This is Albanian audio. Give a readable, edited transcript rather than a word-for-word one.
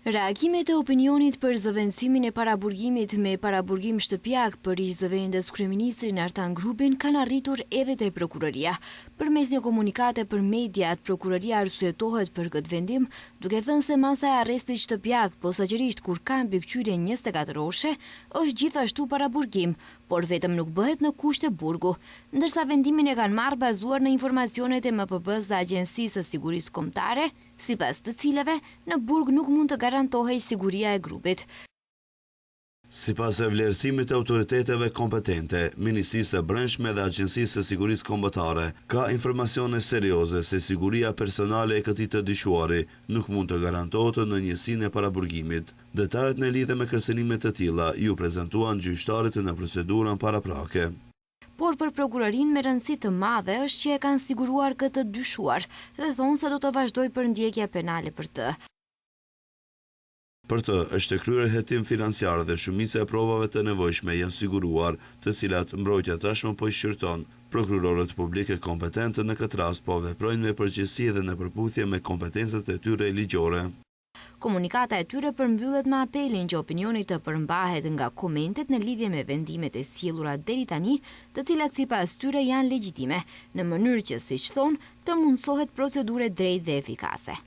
Reagimet e opinionit për zëvendësimin e paraburgimit me paraburgim shtëpiak për ish zëvendës kryeministrin Artan Grubin kanë arritur edhe te prokuroria. Përmes një komunikate për mediat, prokuroria arsyetohet për këtë vendim, duke thënë se masa e arrestit shtëpiak, posaçërisht kur ka mbikëqyrje 24 orëshe, është gjithashtu paraburgim, por vetëm nuk bëhet në kushte burgu, ndërsa vendimin e kanë marrë bazuar në informacionet e MPB-s dhe Agjencisë së Sigurisë Kombëtare, sipas të cilave në burg nuk mund të garantohej siguria e grupit. Sipas e vlerësimit të autoriteteve kompetente, Ministrisë së Brendshme dhe Agjencisë së Sigurisë Kombëtare, ka informacione serioze se siguria personale e këtij të dyshuari nuk mund të garantohet në njësinë e paraburgimit. Detajet në lidhje me kërcënime të tilla ju prezantuan gjyqtarit në procedurën paraprake. Por për prokurorin me rëndësi të madhe është që e kanë siguruar këtë dyshuar dhe thonë se do të vazhdoj përndjekja penale për të. Për të është kryer hetim financiar dhe shumica e provave të nevojshme janë siguruar, të cilat mbrojtja tashmë po i shqyrton. Prokurorët publike kompetentë në këtë rast po veprojnë me përgjegjësi dhe në përputhje me kompetencat e tyre ligjore. Komunikata e tyre përmbyllet me apelin që opinioni të përmbahet nga komentet në lidhje me vendimet e sjellura deri tani, të cilat sipas tyre janë legjitime, në mënyrë që, siç thonë, të mundsohet procedurë drejtë dhe efikase.